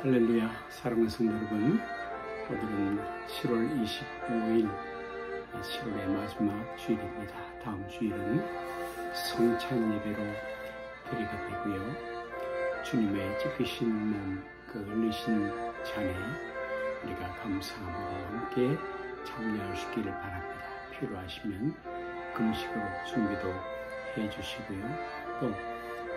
할렐루야. 사랑하는 성도 여러분, 오늘은 7월 25일 7월의 마지막 주일입니다. 다음 주일은 성찬 예배로 드리게 되고요. 주님의 찢기신 몸, 그 흘리신 잔에 우리가 감사함으로 함께 참여하시기를 바랍니다. 필요하시면 금식으로 준비도 해주시고요. 또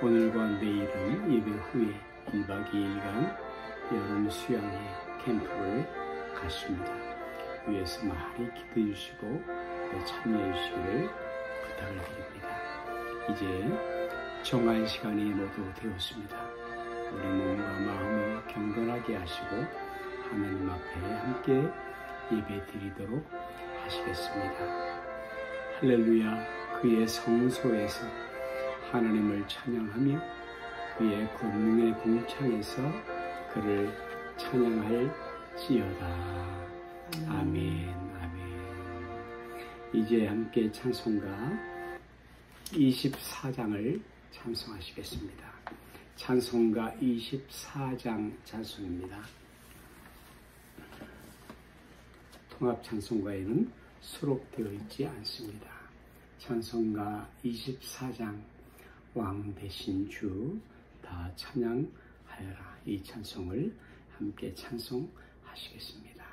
오늘과 내일은 예배 후에 1박 2일간 여름 수양회 캠프를 갔습니다. 위에서 많이 기도해 주시고 참여해 주시기를 부탁을 드립니다. 이제 정한 시간이 모두 되었습니다. 우리 몸과 마음을 경건하게 하시고 하나님 앞에 함께 예배 드리도록 하시겠습니다. 할렐루야. 그의 성소에서 하나님을 찬양하며 그의 권능의 궁창에서 그를 찬양할지어다. 아멘. 아멘. 이제 함께 찬송가 24장을 찬송하시겠습니다. 찬송가 24장 찬송입니다. 통합 찬송가에는 수록되어 있지 않습니다. 찬송가 24장 왕 되신 주 다 찬양하여라. 이 찬송을 함께 찬송하시겠습니다.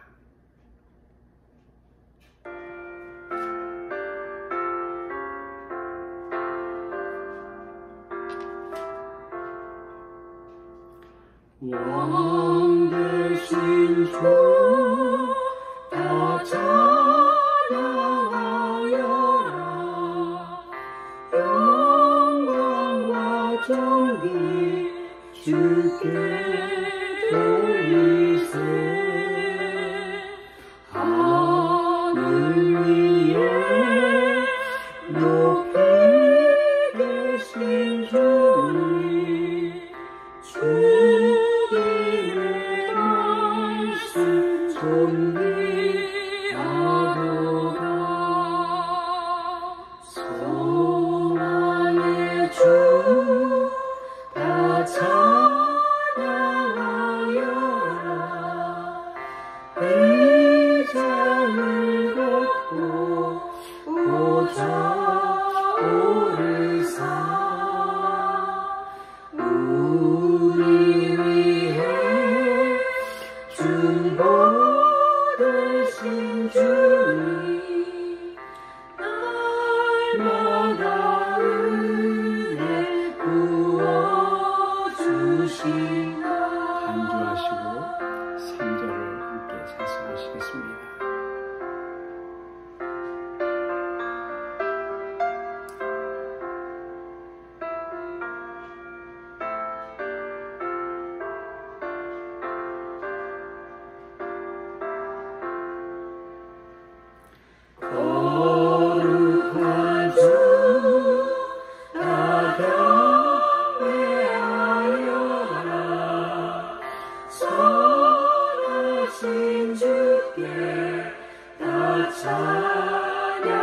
왕 되신 주 다 찬양하여라. 영광과 존귀 주께 돌리세. 하늘 위에 높이 계신 주님, 주님의 말씀 존귀하도다. 소망의 주 다 찬양하여라. 의장을 걷고 보좌 오르사 우리 위해 중보되신 주님, 날마다 은혜 부어주신다. 간주하시고 3절을 함께 찬송하시겠습니다. 거룩한 주 다 경배하여라. 선하신 주께 다 찬양하라.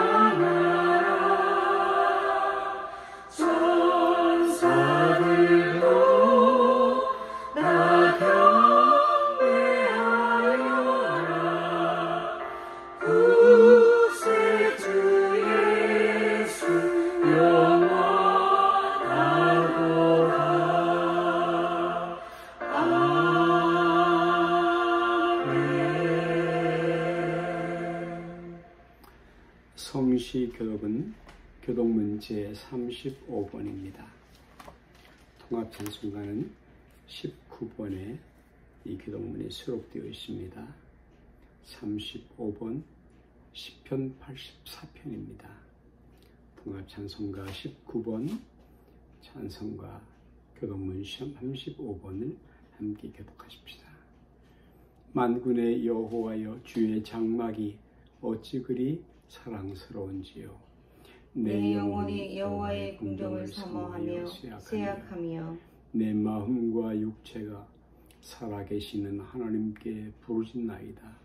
천사들도 다 경배하여라. 구세주 예수 영원하도다. 아멘. 성시 교독은 교독문 제35번입니다. 통합 찬송가는 19번에 이 교독문이 수록되어 있습니다. 35번 시편 84편입니다. 통합 찬송가 19번, 찬송가 교독문 35번을 함께 교독하십시다. 만군의 여호와여, 주의 장막이 어찌 그리 사랑스러운지요. 내 영혼이 여호와의 궁정을 사모하며 세약하며 내 마음과 육체가 살아계시는 하나님께 부르짖나이다.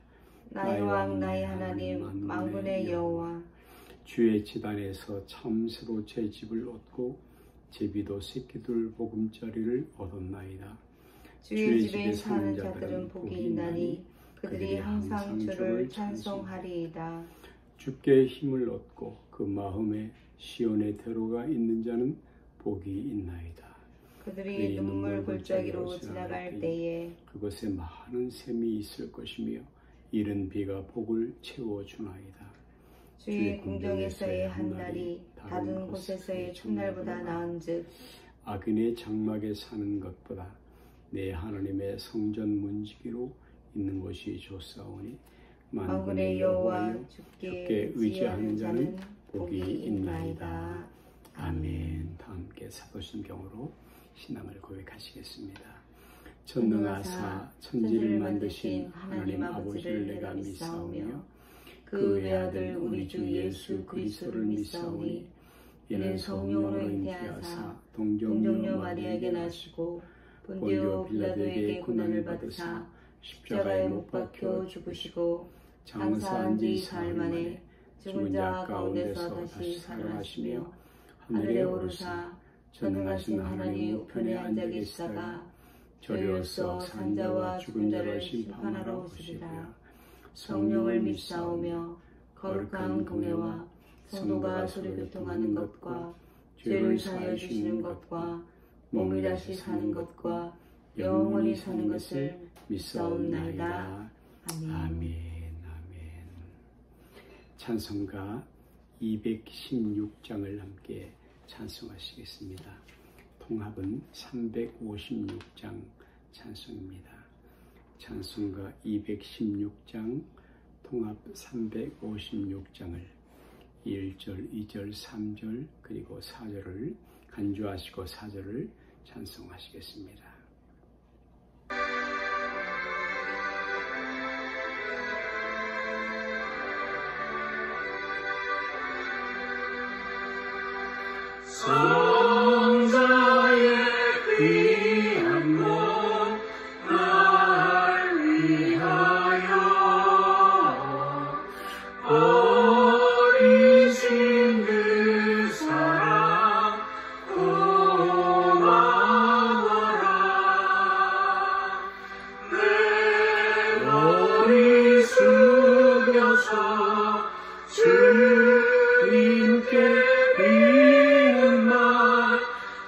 나의 왕 나의 하나님 만군의 여호와, 주의 지단에서 참새로 제 집을 얻고 제비도 새끼들 보금자리를 얻었나이다. 주의 집에 사는 자들은 복이 있나니 그들이 항상 주를 찬송하리이다. 주께 힘을 얻고 그 마음에 시온의 대로가 있는 자는 복이 있나이다. 그들이 눈물 골짜기로 지나갈 때에 그곳에 많은 샘이 있을 것이며 이른 비가 복을 채워주나이다. 주의 궁정에서의 한 날이 다른 곳에서의 첫날보다 나은즉 악인의 장막에 사는 것보다 내 하나님의 성전 문지기로 있는 것이 좋사오니 만군의 여호와 주께 의지하는 자는 복이 있나이다. 아멘. 다 함께 사도신경으로 신앙을 고백하시겠습니다. 전능하사 천지를 만드신 하나님 아버지를 내가 믿사오며 그 외아들 우리 주 예수 그리스도를 믿사오니 이는 성령으로 잉태하사 동정녀 마리아에게 나시고 본디오 빌라도에게 고난을 받으사 십자가에 못 박혀 죽으시고 장사한 지 사흘 만에 죽은 자 가운데서 다시 살아나시며 하늘에 오르사 전능하신 하나님 우편에 앉아 계시다가 저리로서 산자와 죽은 자를 심판하러 오시리라. 성령을 믿사오며 거룩한 공회와 성도가 서로 교통하는 것과 죄를 사하여 주시는 것과 몸이 다시 사는 것과 영원히 사는 것을 믿사옵나이다. 아멘. 아멘. 찬송가 216장을 함께 찬송하시겠습니다. 통합은 356장 찬송입니다. 찬송가 216장 통합 356장을 1절, 2절, 3절 그리고 4절을 간주하시고 4절을 찬송하시겠습니다. 성자의 귀한 몸 날 위하여 버리신 그 사랑 고마워라. 내 머리 숙여서 주님께 비는 말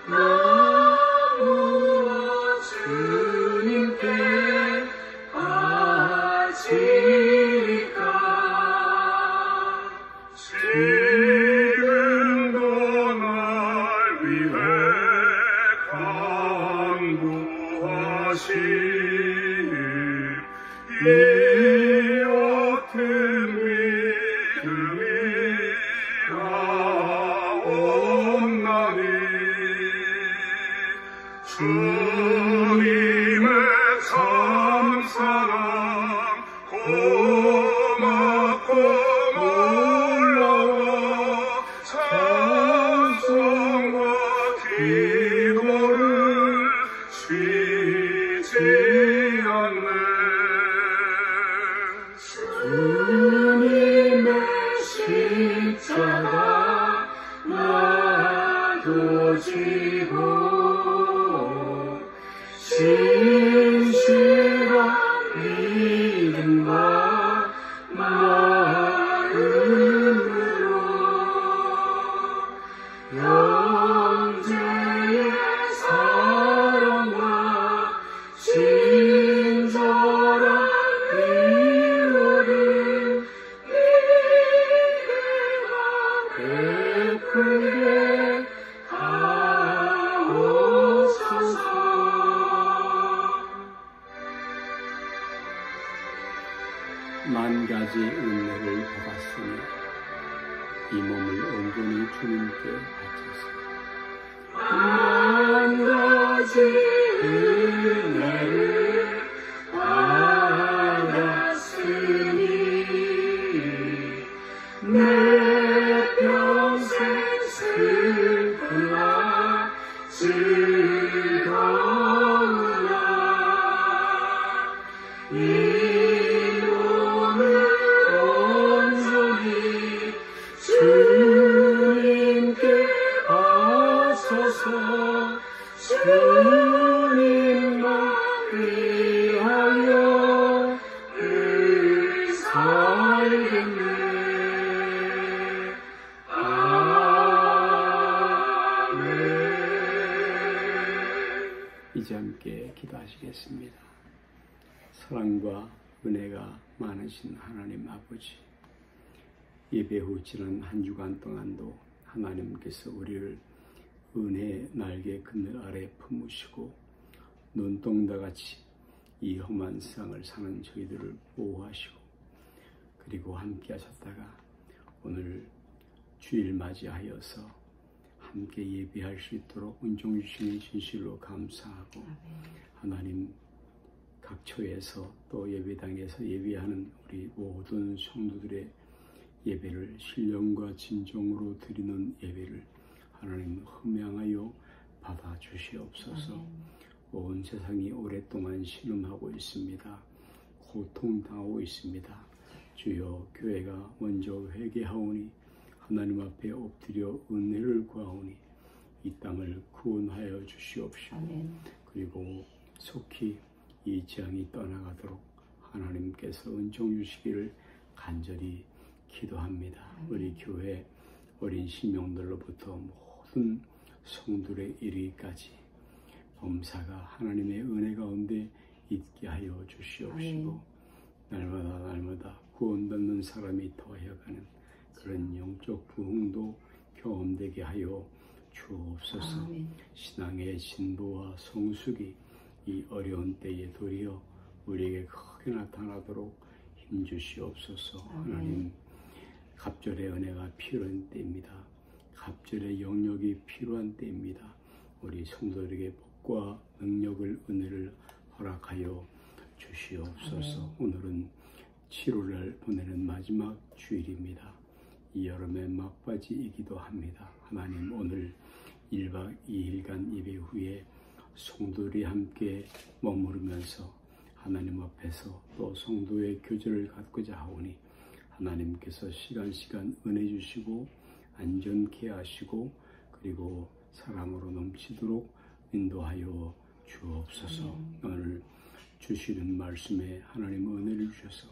나무와 주님께 바치리까. 지금도 날 위해 간구하시 이 같은 믿음이 없나니 주님의 참 사랑 고맙고 놀라워 찬송과 기도를 쉬지 않네. 주님의 십자가 나도 지고 진실한 믿음과 마음으로 형제의 사랑과 친절한 위로를 베풀게 하옵소서. 만 가지 은혜를 받았으니 이 몸을 온전히 주님께 바쳐서 만 가지 은혜를 받았으니 내 평생 슬픔과 즐거우나 이 몸을 온전히 주님께 바쳐서 주님만 이제 함께 기도하시겠습니다. 사랑과 은혜가 많으신 하나님 아버지, 예배 후 지난 한 주간 동안도 하나님께서 우리를 은혜의 날개 그늘 아래 품으시고 눈동자같이 이 험한 세상을 사는 저희들을 보호하시고 그리고 함께 하셨다가 오늘 주일 맞이하여서 함께 예배할 수 있도록 은총 주시니 진실로 감사하고 하나님 각 처에서 또 예배당에서 예배하는 우리 모든 성도들의 예배를 신령과 진정으로 드리는 예배를 하나님 흠양하여 받아주시옵소서. 온 세상이 오랫동안 신음하고 있습니다. 고통당하고 있습니다. 주여, 교회가 먼저 회개하오니 하나님 앞에 엎드려 은혜를 구하오니 이 땅을 구원하여 주시옵시고 그리고 속히 이 재앙이 떠나가도록 하나님께서 은총 주시기를 간절히 기도합니다. 우리 교회 어린 심령들로부터 모든 성도들의 이르기까지 범사가 하나님의 은혜 가운데 있게 하여 주시옵시고 날마다 구원받는 사람이 더해가는 그런 영적 부흥도 경험되게 하여 주옵소서. 신앙의 진보와 성숙이 이 어려운 때에 도리어 우리에게 크게 나타나도록 힘주시옵소서. 하나님, 갑절의 은혜가 필요한 때입니다. 갑절의 영역이 필요한 때입니다. 우리 성도들에게 복과 능력을, 은혜를 허락하여 주시옵소서. 오늘은 7월을 보내는 마지막 주일입니다. 이 여름의 막바지이기도 합니다. 하나님, 오늘 1박 2일간 예배 후에 성도들이 함께 머무르면서 하나님 앞에서 또 성도의 교제를 갖고자 하오니 하나님께서 시간 은혜 주시고 안전케 하시고 그리고 사랑으로 넘치도록 인도하여 주옵소서. 오늘 주시는 말씀에 하나님 은혜를 주셔서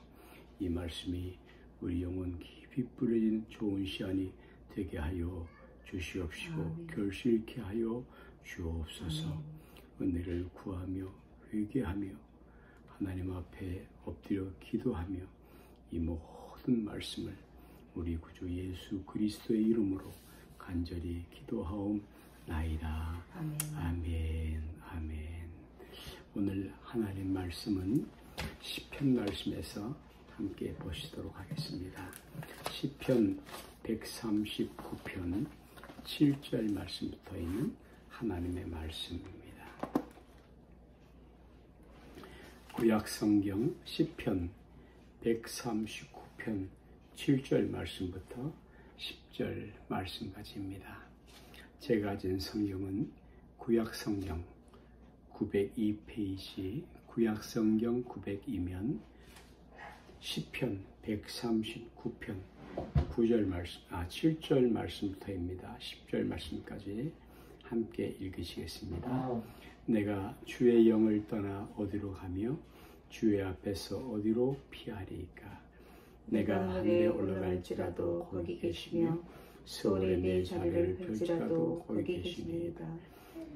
이 말씀이 우리 영혼 깊이 뿌려진 좋은 시간이 되게 하여 주시옵시고 결실케 하여 주옵소서. 은혜를 구하며 회개하며 하나님 앞에 엎드려 기도하며 이 모든 말씀을 우리 구주 예수 그리스도의 이름으로 간절히 기도하옵나이다. 아멘. 오늘 하나님 말씀은 시편 말씀에서 함께 보시도록 하겠습니다. 시편 139편 7절 말씀부터 있는 하나님의 말씀입니다. 구약성경 시편 139편 7절 말씀부터 10절 말씀까지입니다. 제가 가진 성경은 구약성경 902페이지, 구약성경 902면 시편 139편 7절 말씀부터입니다. 10절 말씀까지 함께 읽으시겠습니다. 내가 주의 영을 떠나 어디로 가며 주의 앞에서 어디로 피하리이까. 내가 하늘에 올라갈지라도 거기 계시며 수월에 내 자리를 펼지라도 거기 계시니이다.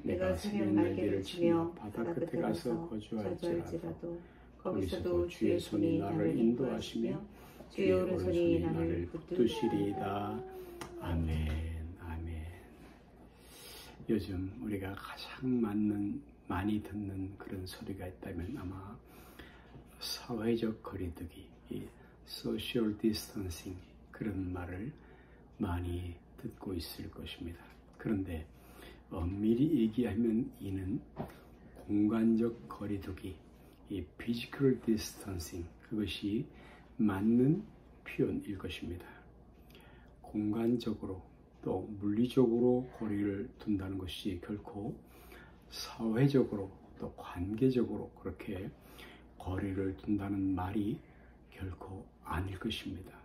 내가 새벽 날개를 치며 바다 끝에 가서 거주할지라도 거기서도 주의 손이 나를 인도하시며 주의 오른손이 나를 붙드시리이다. 아멘. 요즘 우리가 가장 많이 듣는 그런 소리가 있다면 아마 사회적 거리두기, 이 social distancing, 그런 말을 많이 듣고 있을 것입니다. 그런데 엄밀히 얘기하면 이는 공간적 거리두기, 이 physical distancing, 그것이 맞는 표현일 것입니다. 공간적으로 또 물리적으로 거리를 둔다는 것이 결코 사회적으로 또 관계적으로 그렇게 거리를 둔다는 말이 결코 아닐 것입니다.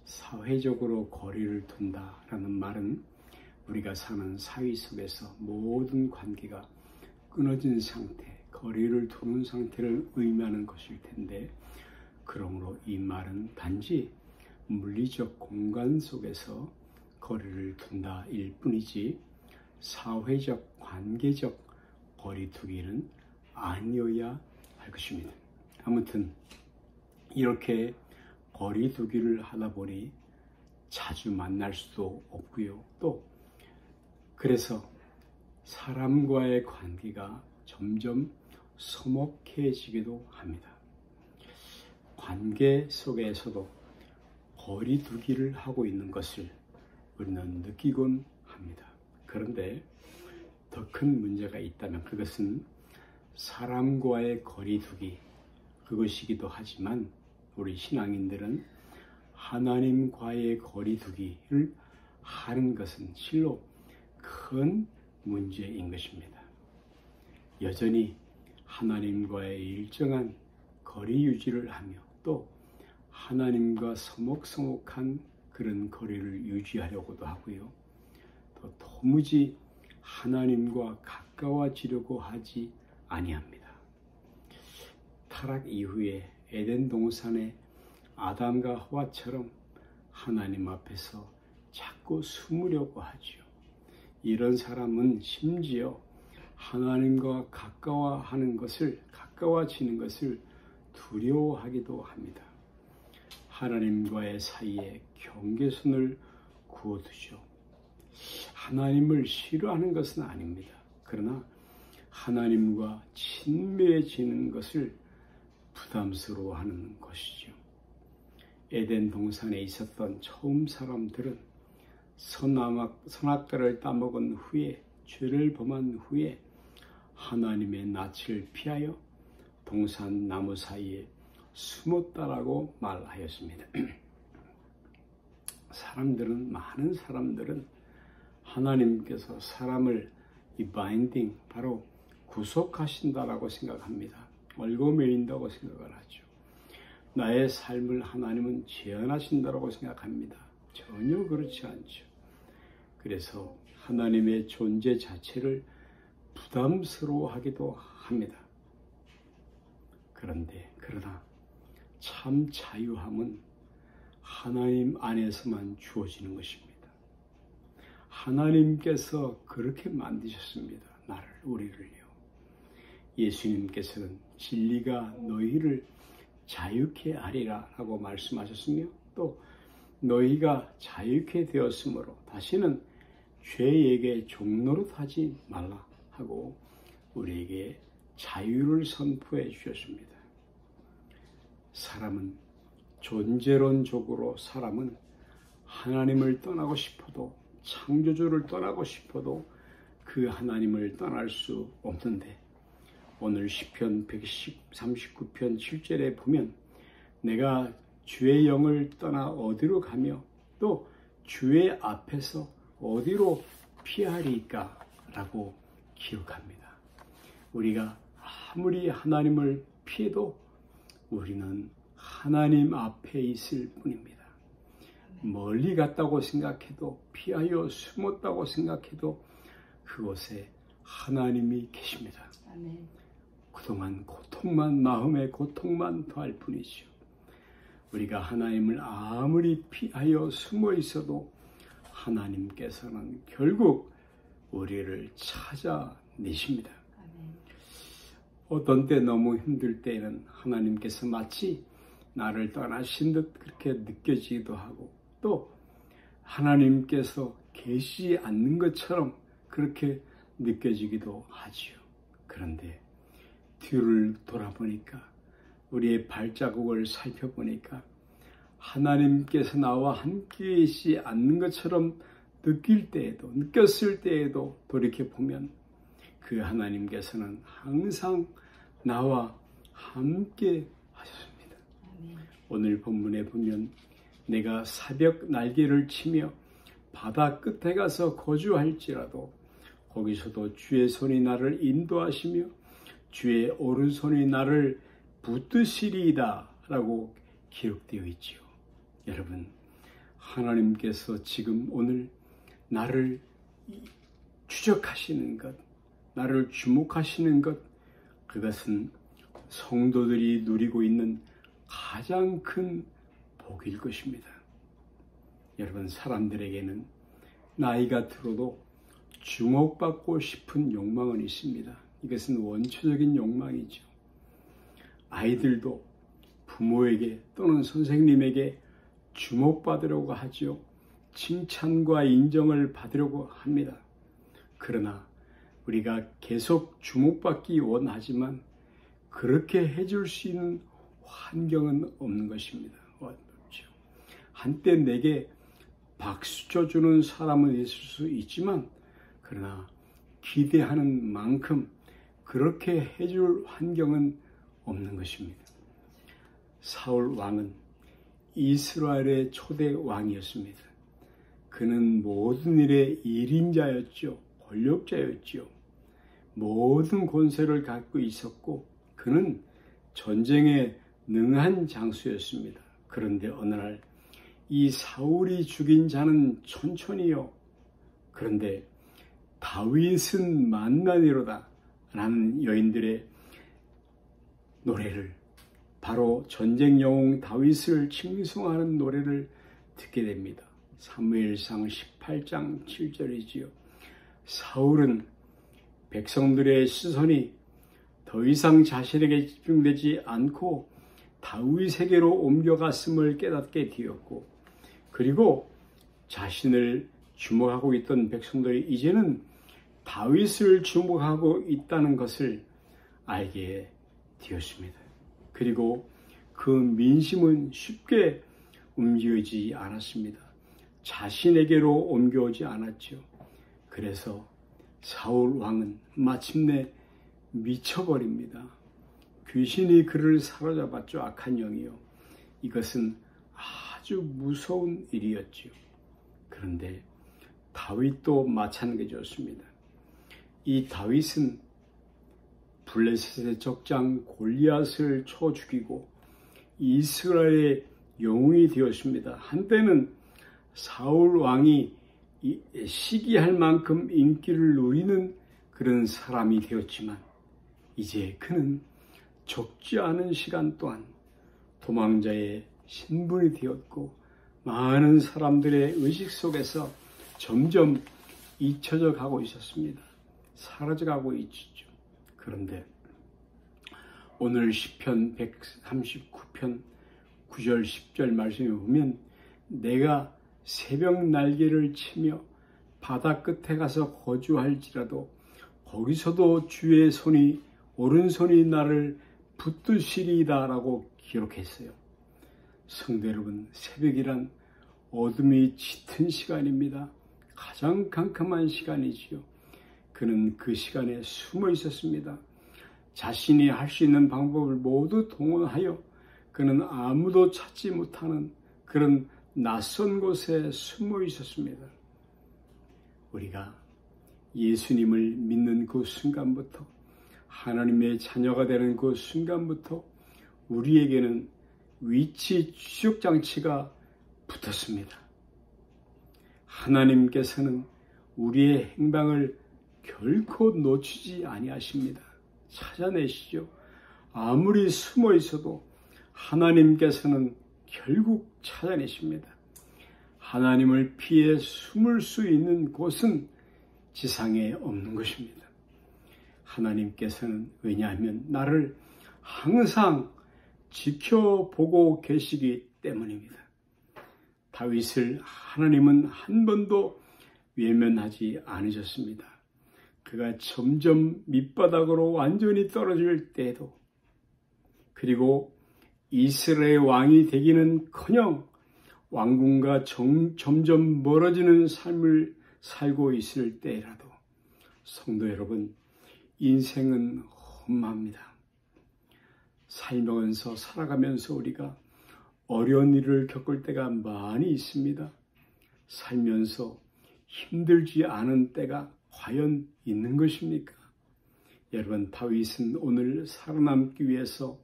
사회적으로 거리를 둔다라는 말은 우리가 사는 사회 속에서 모든 관계가 끊어진 상태, 거리를 두는 상태를 의미하는 것일 텐데, 그러므로 이 말은 단지 물리적 공간 속에서 거리를 둔다일 뿐이지 사회적, 관계적 거리두기는 아니어야 할 것입니다. 아무튼 이렇게 거리두기를 하다 보니 자주 만날 수도 없고요. 또 그래서 사람과의 관계가 점점 서먹해지기도 합니다. 관계 속에서도 거리두기를 하고 있는 것을 우리는 느끼곤 합니다. 그런데 더 큰 문제가 있다면 그것은 사람과의 거리두기, 그것이기도 하지만 우리 신앙인들은 하나님과의 거리두기를 하는 것은 실로 큰 문제인 것입니다. 여전히 하나님과의 일정한 거리 유지를 하며 또 하나님과 서먹서먹한 그런 거리를 유지하려고도 하고요. 또 도무지 하나님과 가까워지려고 하지 아니합니다. 타락 이후에 에덴 동산의 아담과 하와처럼 하나님 앞에서 자꾸 숨으려고 하죠. 이런 사람은 심지어 하나님과 가까워지는 것을 두려워하기도 합니다. 하나님과의 사이에 경계선을 그어두죠. 하나님을 싫어하는 것은 아닙니다. 그러나 하나님과 친밀해지는 것을 부담스러워하는 것이죠. 에덴 동산에 있었던 처음 사람들은 선악과를 따먹은 후에 죄를 범한 후에 하나님의 낯을 피하여 동산 나무 사이에 숨었다라고 말하였습니다. 많은 사람들은 하나님께서 사람을 바인딩, 바로 구속하신다라고 생각합니다. 얽어매인다고 생각을 하죠. 나의 삶을 하나님은 제한하신다라고 생각합니다. 전혀 그렇지 않죠. 그래서 하나님의 존재 자체를 부담스러워하기도 합니다. 그러나 참 자유함은 하나님 안에서만 주어지는 것입니다. 하나님께서 그렇게 만드셨습니다. 우리를요. 예수님께서는 진리가 너희를 자유케 하리라 라고 말씀하셨으며 또 너희가 자유케 되었으므로 다시는 죄에게 종노릇하지 말라 하고 우리에게 자유를 선포해 주셨습니다. 존재론적으로 사람은 하나님을 떠나고 싶어도 창조주를 떠나고 싶어도 그 하나님을 떠날 수 없는데 오늘 시편 139편 7절에 보면 내가 주의 영을 떠나 어디로 가며 또 주의 앞에서 어디로 피하리까? 라고 기록합니다. 우리가 아무리 하나님을 피해도 우리는 하나님 앞에 있을 뿐입니다. 멀리 갔다고 생각해도 피하여 숨었다고 생각해도 그곳에 하나님이 계십니다. 아멘. 그동안 마음의 고통만 더할 뿐이죠. 우리가 하나님을 아무리 피하여 숨어 있어도 하나님께서는 결국 우리를 찾아내십니다. 아멘. 어떤 때 너무 힘들 때에는 하나님께서 마치 나를 떠나신 듯 그렇게 느껴지기도 하고 또 하나님께서 계시지 않는 것처럼 그렇게 느껴지기도 하지요. 그런데 뒤를 돌아보니까 우리의 발자국을 살펴보니까 하나님께서 나와 함께 계시지 않는 것처럼 느꼈을 때에도 돌이켜보면 그 하나님께서는 항상 나와 함께 하셨습니다. 오늘 본문에 보면 내가 새벽 날개를 치며 바다 끝에 가서 거주할지라도 거기서도 주의 손이 나를 인도하시며 주의 오른손이 나를 붙드시리이다 라고 기록되어 있지요. 여러분, 하나님께서 지금 오늘 나를 추적하시는 것, 나를 주목하시는 것, 그것은 성도들이 누리고 있는 가장 큰 복일 것입니다. 여러분, 사람들에게는 나이가 들어도 주목받고 싶은 욕망은 있습니다. 이것은 원초적인 욕망이죠. 아이들도 부모에게 또는 선생님에게 주목받으려고 하죠. 칭찬과 인정을 받으려고 합니다. 그러나 우리가 계속 주목받기 원하지만 그렇게 해줄 수 있는 환경은 없는 것입니다. 없죠. 한때 내게 박수 쳐주는 사람은 있을 수 있지만 그러나 기대하는 만큼 그렇게 해줄 환경은 없는 것입니다. 사울 왕은 이스라엘의 초대 왕이었습니다. 그는 모든 일의 일인자였죠. 권력자였죠. 모든 권세를 갖고 있었고 그는 전쟁에 능한 장수였습니다. 그런데 어느 날 이 사울이 죽인 자는 천천히요. 그런데 다윗은 만나니로다 라는 여인들의 노래를, 바로 전쟁 영웅 다윗을 칭송하는 노래를 듣게 됩니다. 사무엘상 18장 7절이지요. 사울은 백성들의 시선이 더 이상 자신에게 집중되지 않고 다윗에게로 옮겨갔음을 깨닫게 되었고, 그리고 자신을 주목하고 있던 백성들이 이제는 다윗을 주목하고 있다는 것을 알게 되었습니다. 그리고 그 민심은 쉽게 옮겨지지 않았습니다. 자신에게로 옮겨오지 않았죠. 그래서 사울 왕은 마침내 미쳐버립니다. 귀신이 그를 사로잡았죠. 악한 영이요. 이것은 아주 무서운 일이었죠. 그런데 다윗도 마찬가지였습니다. 이 다윗은 블레셋의 적장 골리앗을 쳐 죽이고 이스라엘의 영웅이 되었습니다. 한때는 사울 왕이 시기할 만큼 인기를 누리는 그런 사람이 되었지만 이제 그는 적지 않은 시간 동안 도망자의 신분이 되었고 많은 사람들의 의식 속에서 점점 잊혀져 가고 있었습니다. 사라져 가고 있었죠. 그런데 오늘 시편 139편 9절 10절 말씀에 보면 내가 새벽 날개를 치며 바다 끝에 가서 거주할지라도 거기서도 주의 손이 오른손이 나를 붙드시리이다 라고 기록했어요. 성도 여러분, 새벽이란 어둠이 짙은 시간입니다. 가장 캄캄한 시간이지요. 그는 그 시간에 숨어 있었습니다. 자신이 할 수 있는 방법을 모두 동원하여 그는 아무도 찾지 못하는 그런 낯선 곳에 숨어 있었습니다. 우리가 예수님을 믿는 그 순간부터, 하나님의 자녀가 되는 그 순간부터 우리에게는 위치 추적장치가 붙었습니다. 하나님께서는 우리의 행방을 결코 놓치지 아니하십니다. 찾아내시죠. 아무리 숨어 있어도 하나님께서는 결국 찾아내십니다. 하나님을 피해 숨을 수 있는 곳은 지상에 없는 것입니다. 하나님께서는, 왜냐하면 나를 항상 지켜보고 계시기 때문입니다. 다윗을 하나님은 한 번도 외면하지 않으셨습니다. 그가 점점 밑바닥으로 완전히 떨어질 때에도, 그리고 이스라엘 왕이 되기는커녕 왕궁과 점점 멀어지는 삶을 살고 있을 때라도, 성도 여러분, 인생은 험합니다. 살아가면서 우리가 어려운 일을 겪을 때가 많이 있습니다. 살면서 힘들지 않은 때가 과연 있는 것입니까? 여러분, 다윗은 오늘 살아남기 위해서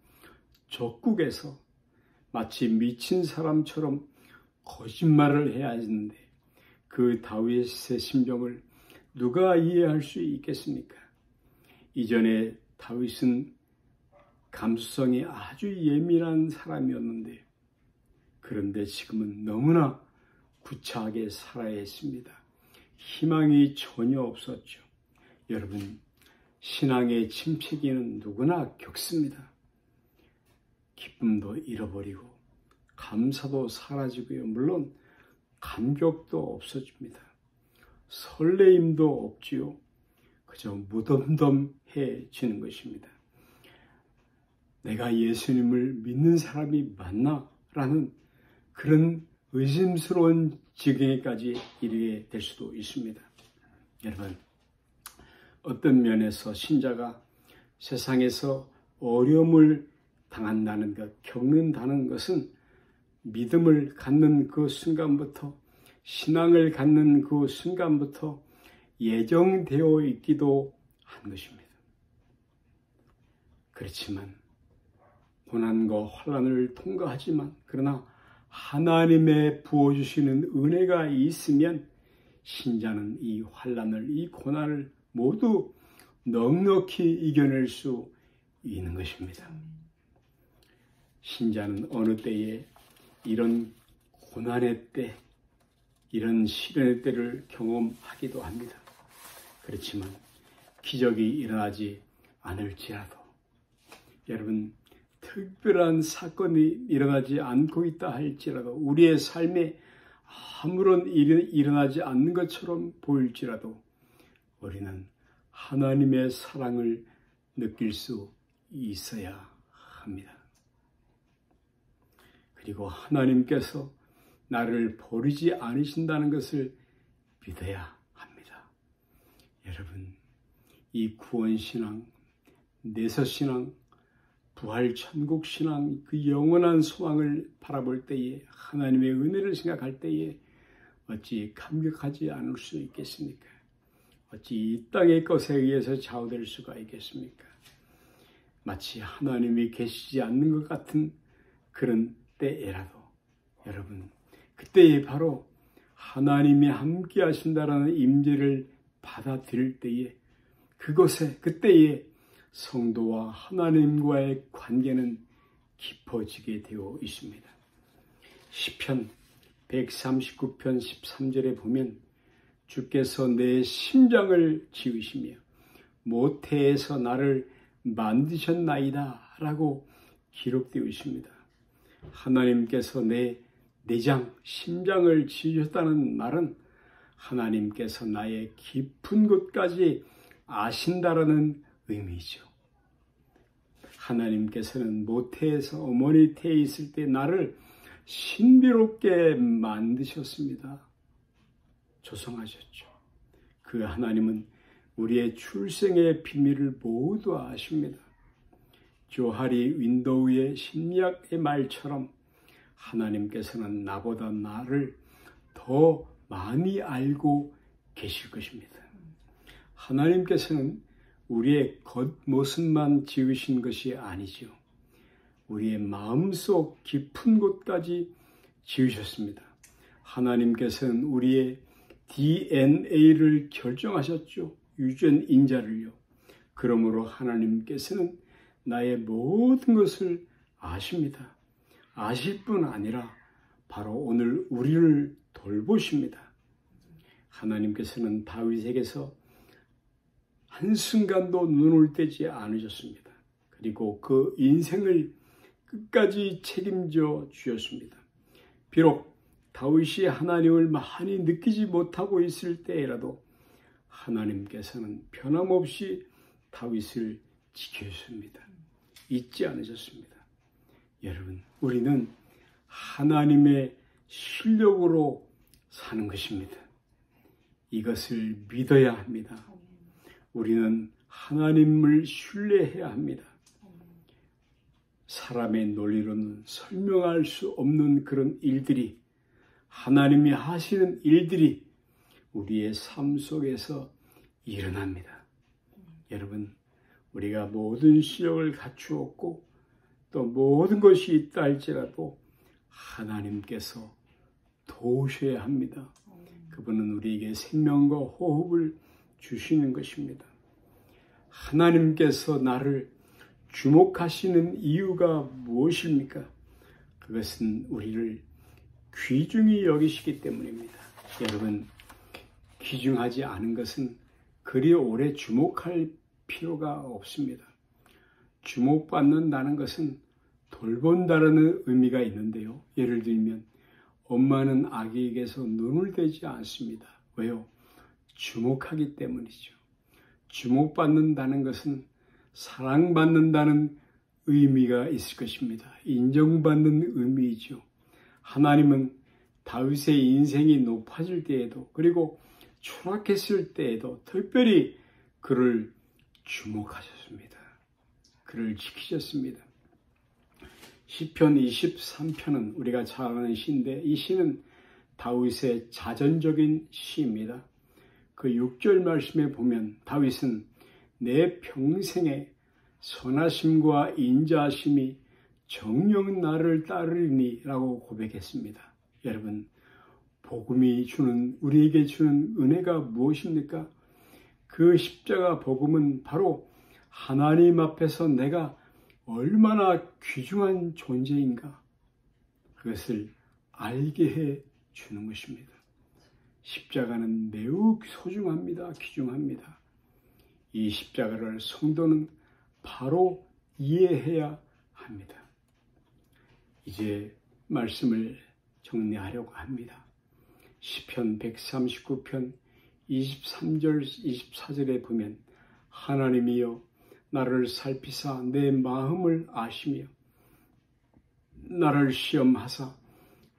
적국에서 마치 미친 사람처럼 거짓말을 해야 하는데, 그 다윗의 심정을 누가 이해할 수 있겠습니까? 이전에 다윗은 감수성이 아주 예민한 사람이었는데, 그런데 지금은 너무나 구차하게 살아야 했습니다. 희망이 전혀 없었죠. 여러분, 신앙의 침체기는 누구나 겪습니다. 기쁨도 잃어버리고 감사도 사라지고요. 물론 감격도 없어집니다. 설레임도 없지요. 그저 무덤덤해지는 것입니다. 내가 예수님을 믿는 사람이 맞나? 라는 그런 의심스러운 지경에까지 이르게 될 수도 있습니다. 여러분, 어떤 면에서 신자가 세상에서 어려움을 당한다는 것, 겪는다는 것은 믿음을 갖는 그 순간부터, 신앙을 갖는 그 순간부터 예정되어 있기도 한 것입니다. 그렇지만 고난과 환난을 통과하지만 그러나 하나님의 부어주시는 은혜가 있으면 신자는 이 환난을, 이 고난을 모두 넉넉히 이겨낼 수 있는 것입니다. 신자는 어느 때에 이런 고난의 때, 이런 시련의 때를 경험하기도 합니다. 그렇지만 기적이 일어나지 않을지라도, 여러분, 특별한 사건이 일어나지 않고 있다 할지라도, 우리의 삶에 아무런 일이 일어나지 않는 것처럼 보일지라도 우리는 하나님의 사랑을 느낄 수 있어야 합니다. 그리고 하나님께서 나를 버리지 않으신다는 것을 믿어야 합니다. 여러분, 이 구원신앙, 내서신앙, 부활천국신앙, 그 영원한 소망을 바라볼 때에, 하나님의 은혜를 생각할 때에 어찌 감격하지 않을 수 있겠습니까? 어찌 이 땅의 것에 의해서 좌우될 수가 있겠습니까? 마치 하나님이 계시지 않는 것 같은 그런 때에라도, 여러분, 그때에 바로 하나님이 함께 하신다라는 임재를 받아들일 때에, 그곳에, 그때에 성도와 하나님과의 관계는 깊어지게 되어 있습니다. 시편 139편 13절에 보면 주께서 내 심장을 지으시며 모태에서 나를 만드셨나이다 라고 기록되어 있습니다. 하나님께서 내 내장, 심장을 지으셨다는 말은 하나님께서 나의 깊은 곳까지 아신다라는 의미죠. 하나님께서는 모태에서 어머니 태에 있을 때 나를 신비롭게 만드셨습니다. 조성하셨죠. 그 하나님은 우리의 출생의 비밀을 모두 아십니다. 조하리 윈도우의 심리학의 말처럼 하나님께서는 나보다 나를 더 많이 알고 계실 것입니다. 하나님께서는 우리의 겉모습만 지으신 것이 아니죠. 우리의 마음속 깊은 곳까지 지으셨습니다. 하나님께서는 우리의 DNA를 결정하셨죠. 유전인자를요. 그러므로 하나님께서는 나의 모든 것을 아십니다. 아실 뿐 아니라 바로 오늘 우리를 돌보십니다. 하나님께서는 다윗에게서 한순간도 눈을 떼지 않으셨습니다. 그리고 그 인생을 끝까지 책임져 주셨습니다. 비록 다윗이 하나님을 많이 느끼지 못하고 있을 때라도 하나님께서는 변함없이 다윗을 지켜주십니다. 잊지 않으셨습니다. 여러분, 우리는 하나님의 실력으로 사는 것입니다. 이것을 믿어야 합니다. 우리는 하나님을 신뢰해야 합니다. 사람의 논리로는 설명할 수 없는 그런 일들이, 하나님이 하시는 일들이 우리의 삶 속에서 일어납니다. 여러분, 우리가 모든 실력을 갖추었고 또 모든 것이 있다 할지라도 하나님께서 도우셔야 합니다. 그분은 우리에게 생명과 호흡을 주시는 것입니다. 하나님께서 나를 주목하시는 이유가 무엇입니까? 그것은 우리를 귀중히 여기시기 때문입니다. 여러분, 귀중하지 않은 것은 그리 오래 주목할 필요가 없습니다. 주목받는다는 것은 돌본다는 의미가 있는데요. 예를 들면 엄마는 아기에게서 눈을 떼지 않습니다. 왜요? 주목하기 때문이죠. 주목받는다는 것은 사랑받는다는 의미가 있을 것입니다. 인정받는 의미이죠. 하나님은 다윗의 인생이 높아질 때에도 그리고 추락했을 때에도 특별히 그를 주목하셨습니다. 그를 지키셨습니다. 시편 23편은 우리가 잘 아는 시인데 이 시는 다윗의 자전적인 시입니다. 그 6절 말씀에 보면 다윗은 내 평생에 선하심과 인자하심이 정녕 나를 따르리니 라고 고백했습니다. 여러분, 복음이 주는, 우리에게 주는 은혜가 무엇입니까? 그 십자가 복음은 바로 하나님 앞에서 내가 얼마나 귀중한 존재인가 그것을 알게 해 주는 것입니다. 십자가는 매우 소중합니다. 귀중합니다. 이 십자가를 성도는 바로 이해해야 합니다. 이제 말씀을 정리하려고 합니다. 시편 139편 23절 24절에 보면 하나님이여 나를 살피사 내 마음을 아시며 나를 시험하사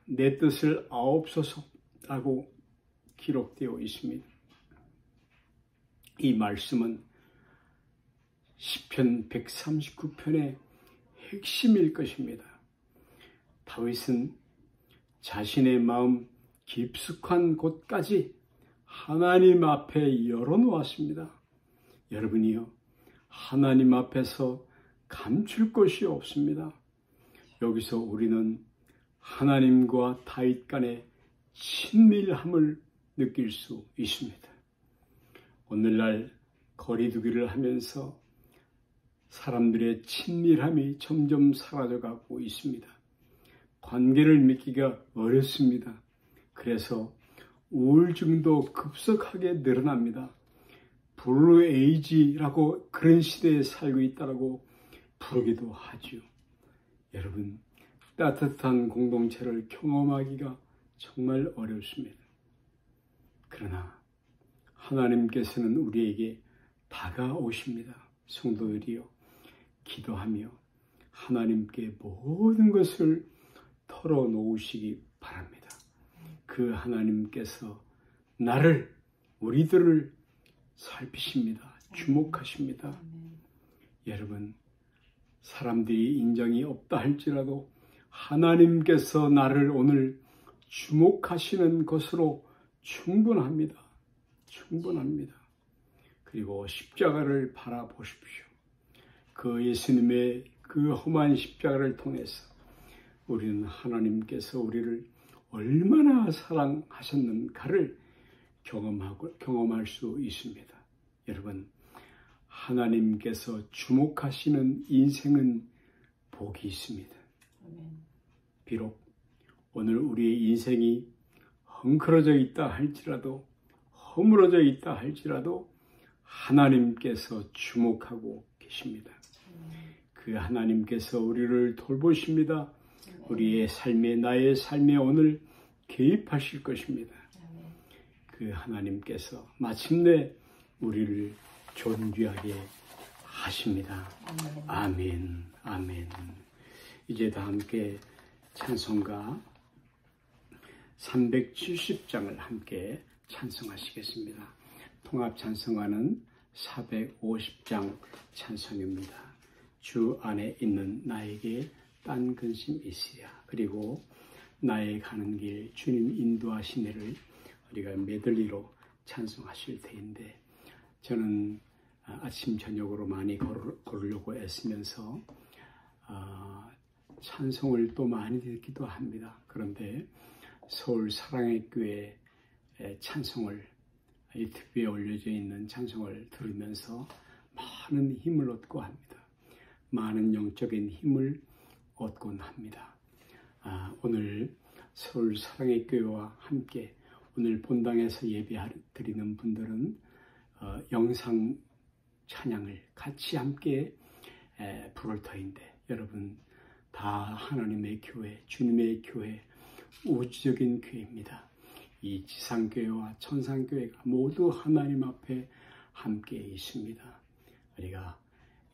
내 뜻을 아옵소서라고 기록되어 있습니다. 이 말씀은 시편 139편의 핵심일 것입니다. 다윗은 자신의 마음 깊숙한 곳까지 하나님 앞에 열어놓았습니다. 여러분이요, 하나님 앞에서 감출 것이 없습니다. 여기서 우리는 하나님과 다윗 간의 친밀함을 느낄 수 있습니다. 오늘날 거리두기를 하면서 사람들의 친밀함이 점점 사라져가고 있습니다. 관계를 맺기가 어렵습니다. 그래서 우울증도 급속하게 늘어납니다. 블루 에이지라고 그런 시대에 살고 있다고 부르기도 하죠. 여러분, 따뜻한 공동체를 경험하기가 정말 어렵습니다. 그러나 하나님께서는 우리에게 다가오십니다. 성도들이여, 기도하며 하나님께 모든 것을 털어놓으시기 바랍니다. 그 하나님께서 우리들을 살피십니다. 주목하십니다. 여러분, 사람들이 인정이 없다 할지라도 하나님께서 나를 오늘 주목하시는 것으로 충분합니다. 충분합니다. 그리고 십자가를 바라보십시오. 그 예수님의 그 험한 십자가를 통해서 우리는 하나님께서 우리를 얼마나 사랑하셨는가를 경험할 수 있습니다. 여러분, 하나님께서 주목하시는 인생은 복이 있습니다. 비록 오늘 우리의 인생이 헝클어져 있다 할지라도, 허물어져 있다 할지라도 하나님께서 주목하고 계십니다. 그 하나님께서 우리를 돌보십니다. 우리의 삶에, 나의 삶에 오늘 개입하실 것입니다. 그 하나님께서 마침내 우리를 존귀하게 하십니다. 아멘, 아멘. 이제 다 함께 찬송가 370장을 함께 찬송하시겠습니다. 통합 찬송가는 450장 찬송입니다. 주 안에 있는 나에게 딴 근심 있으랴. 그리고 나의 가는 길 주님 인도하시네를 우리가 메들리로 찬송하실 텐데, 저는 아침 저녁으로 많이 걸으려고 애쓰면서 찬송을 또 많이 듣기도 합니다. 그런데 서울 사랑의 교회 찬송을, 유튜브에 올려져 있는 찬송을 들으면서 많은 힘을 얻고 합니다. 많은 영적인 힘을 얻곤 합니다. 오늘 서울 사랑의 교회와 함께 오늘 본당에서 예배 드리는 분들은 영상 찬양을 같이 함께 부를 터인데, 여러분 다 하나님의 교회, 주님의 교회, 우주적인 교회입니다. 이 지상교회와 천상교회가 모두 하나님 앞에 함께 있습니다. 우리가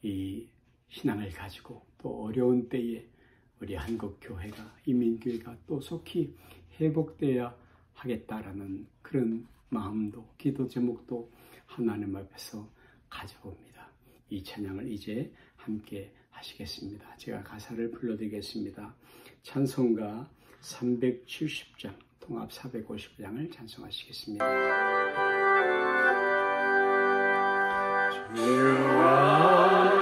이 신앙을 가지고 또 어려운 때에 우리 한국교회가, 이민교회가 또 속히 회복되어야 하겠다라는 그런 마음도, 기도 제목도 하나님 앞에서 가져봅니다. 이 찬양을 이제 함께 하시겠습니다. 제가 가사를 불러드리겠습니다. 찬송가 370장, 통합 450장을 찬송하시겠습니다. 주와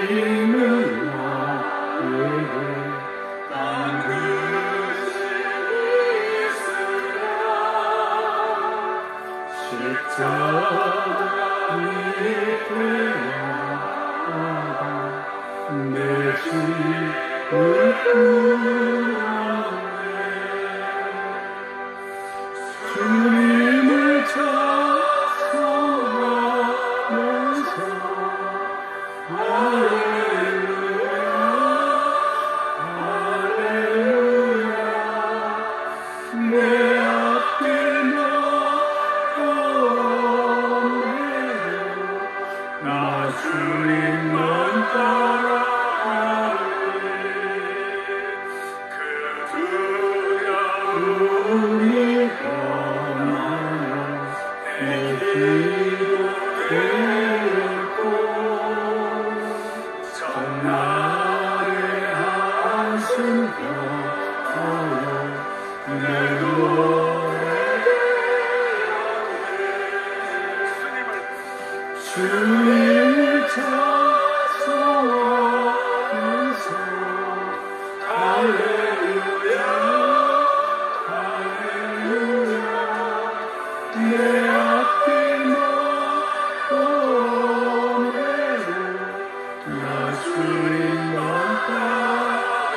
힘을 나에게 난 십자가 위에 나아가 내 짐을 풀어내 주님을 찬송하면서 할렐루야 할렐루야 내 앞에 나 주님만 따라가리 그 두려움이 떠나며 내 기도 되었고 전날의 한숨 펴하여 내 주님을 찬송하면서 할렐루야 할렐루야 내 앞에 너오네로 나 주님만 따라가리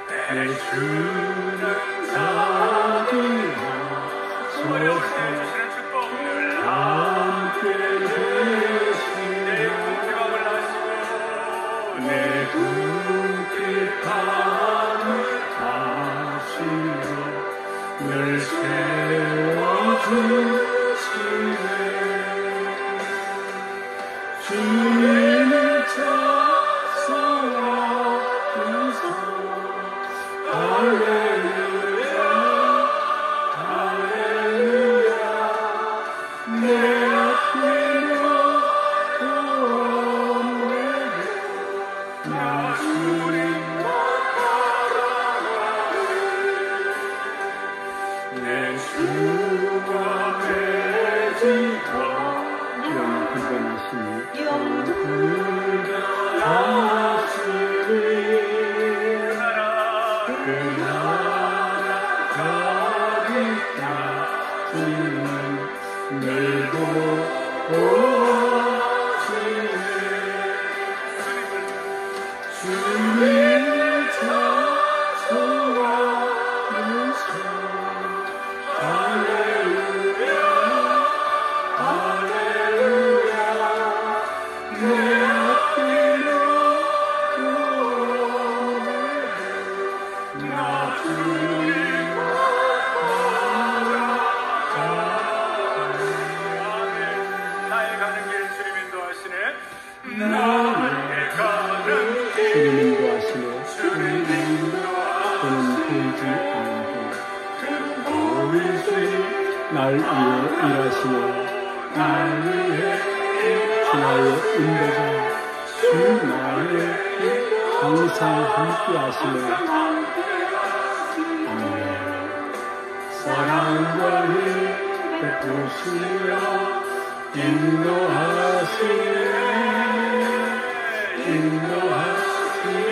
내 주는 자기와 소서 함께 계시네 내 궁핍함을 다시로 늘 세워주시네 주님을 찬송하면서 할렐루야 할렐루야 내 앞에 너오네로 나 주님만 따라가리 내 주가 되지고 영불변하시니 영불변하시니 그 나라 가기까지는 늘고 오시네 주님을 찬송하면서 할렐루야 할렐루야 내 앞에 너오네로 나 주님만 나의 가는 길 주님 인도하시네 나의 가는 길 주님 인도하시네. 주님 인도하시네 보이지 날 위해 일하시네. 날 위해 주 나의 인도자, 주 나의 항상 함께 하시네. 아멘. 사랑과 힘 베푸시며 인도하시네 인도하시네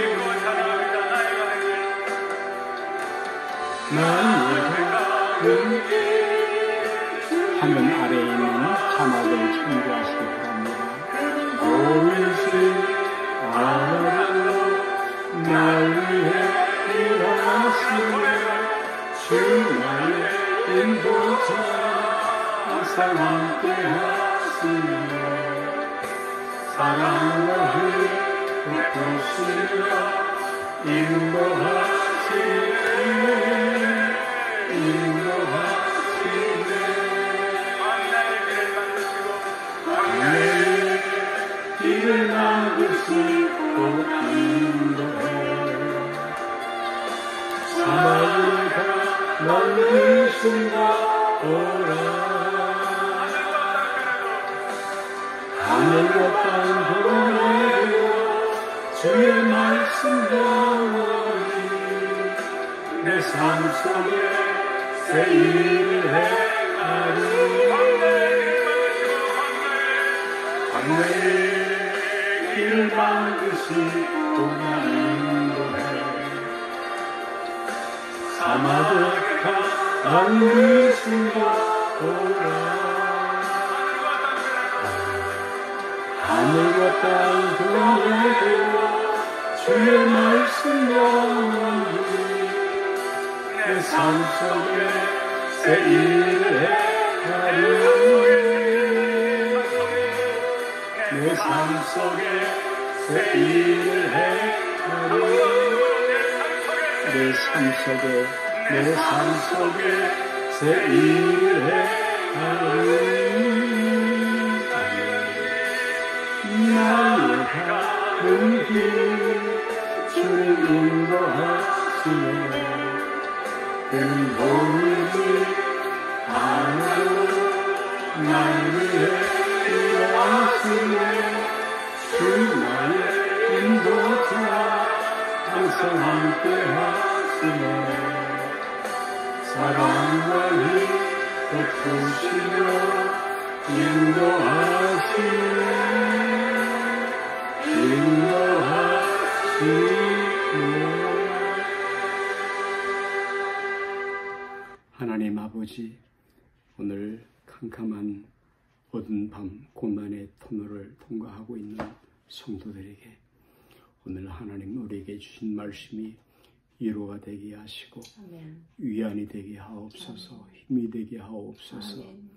나의 가는 길 화면 아래에 있는 자막을 참고하시기 바랍니다. 보이지 않아도 날 위해 일하시네 주 나의 인도자 항상 함께하시네 사랑과 힘을 베푸시며 인도하시네 광야의 길을 막으시고 인도해 사막을 다 넘기신다 오라 하늘과 땅 도래되어 주의 말씀 영원히 내 삶 속에 새 일을 행하리 광야의 길을 막으시고 나 인도해 사막을 다 넘기신다 오라 하늘과 땅 도래되어 주의 말씀 영원히 내 삶 속에 새 일을 행하리 내 삶 속에 새 일을 행하리 내 삶 속에 새 일을 행하리 나의 가는 길 주를 인도하시네 그는 보이지 않아도 날 위해 일하시네 주 나의 인도자 항상 함께 하시네 사랑과 힘 베푸시며 하나님 아버지, 오늘 캄캄한 어두운 밤 고난의 터널을 통과하고 있는 성도들에게 오늘 하나님 우리에게 주신 말씀이 위로가 되게 하시고 아멘. 위안이 되게 하옵소서. 힘이 되게 하옵소서. 아멘.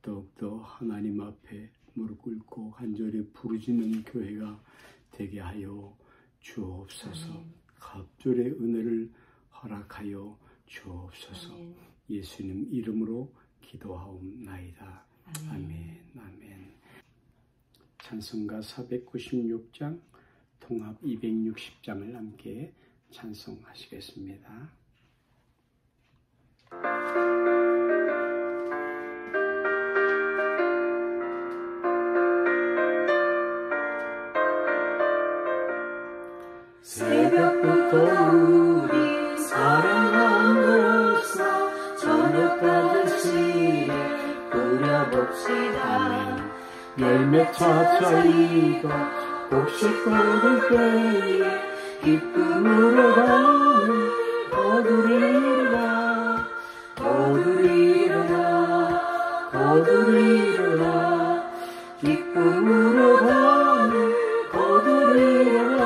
더욱더 하나님 앞에 무릎 꿇고 간절히 부르짖는 교회가 되게 하여 주옵소서. 아멘. 갑절의 은혜를 허락하여 주옵소서. 아멘. 예수님 이름으로 기도하옵나이다. 아멘. 아멘. 찬송가 496장 통합 260장을 함께 찬송하시겠습니다. 새벽부터 우리 사랑함으로써 저녁 받으시에 부려봅시다. 열매 차차 익어 곡식 거둘 때에 기쁨으로 가는 거두리로라 거두리로라 거두리로라 기쁨으로 가는 거두리로라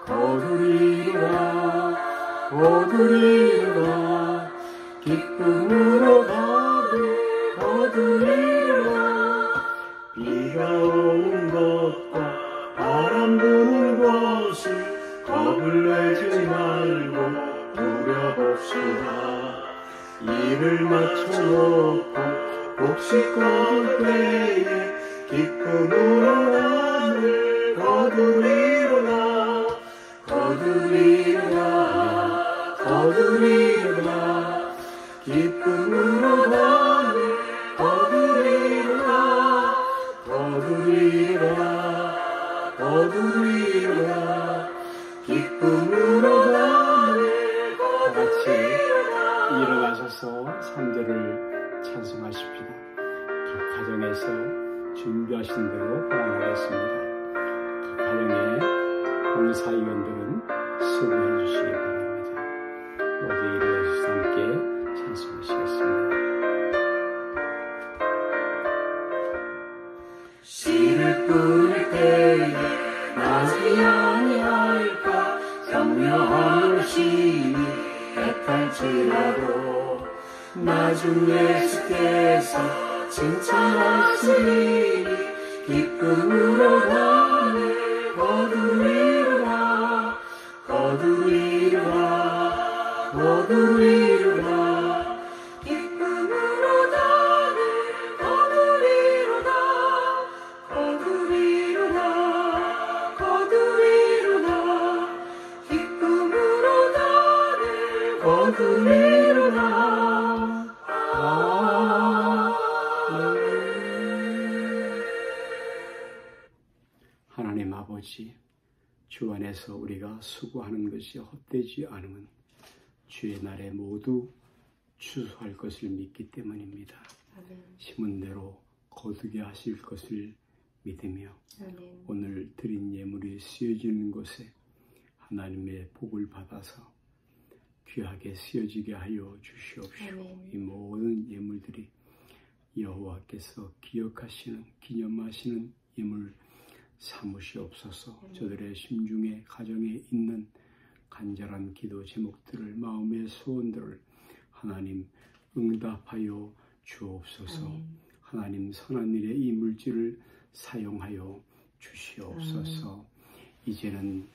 거두리로라 거두리로라 기쁨으로 가는 거두리로라 비가 오는 것과 바람 부는 것을 겁을 내지 말고 누려봅시다. 일을 맞춰놓고 곡식 거둘 때에 기쁨으로 하늘 거두리로라 거두리로라 거두리로라 기쁨으로 하늘 거두리로라 거두리로라 거두리로라 기쁨으로 하늘 거두리로라. 일어나셔서 3절을 찬송하십시다. 각 가정에서 준비하신 대로 봉헌하겠습니다. 각 가정의 봉사위원들은 수고해 주시기 바랍니다. 모두 일어나셔서 함께 찬송하시겠습니다. 씨를 뿌릴 때에 나지 아니할까 격려하는 시위 애탈지라도 나중 예수께서 칭찬하시리 기쁨 기쁨으로 나를 거두리로다 거두리로다 거두리로다 기쁨으로 나를 거두리로다 거두리로다 거두리로다 기쁨으로 나를 거두리로다 하나님 아버지, 주 안에서 우리가 수고하는 것이 헛되지 않으면 주의 날에 모두 추수할 것을 믿기 때문입니다. 아멘. 심은 대로 거두게 하실 것을 믿으며 아멘. 오늘 드린 예물이 쓰여지는 곳에 하나님의 복을 받아서 귀하게 쓰여지게 하여 주시옵시오. 아멘. 이 모든 예물들이 여호와께서 기억하시는, 기념하시는 예물 삼으시옵소서. 저들의 심중에, 가정에 있는 간절한 기도 제목들을, 마음의 소원들을 하나님 응답하여 주옵소서. 아멘. 하나님 선한 일에 이 물질을 사용하여 주시옵소서. 이제는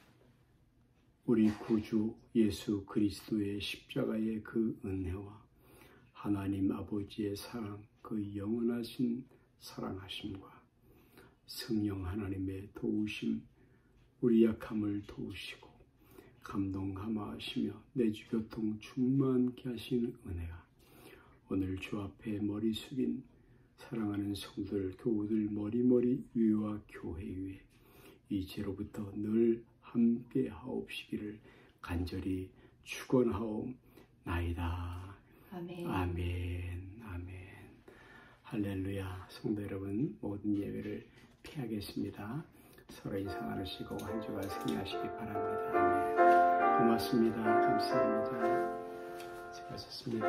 우리 구주 예수 그리스도의 십자가의 그 은혜와 하나님 아버지의 사랑, 그 영원하신 사랑하심과 성령 하나님의 도우심, 우리 약함을 도우시고 감동 감화하시며 내주교통 충만케 하시는 은혜가 오늘 주 앞에 머리 숙인 사랑하는 성도들, 교우들 머리머리 위와 교회 위에 이제로부터 늘 함께 하옵시기를 간절히 축원하옵나이다. 아멘. 아멘. 아멘. 할렐루야. 성도 여러분, 모든 예배를 피하겠습니다. 서로 인사 나누시고 한 주간 승리하시기 바랍니다. 아멘. 고맙습니다. 감사합니다. 수고하셨습니다.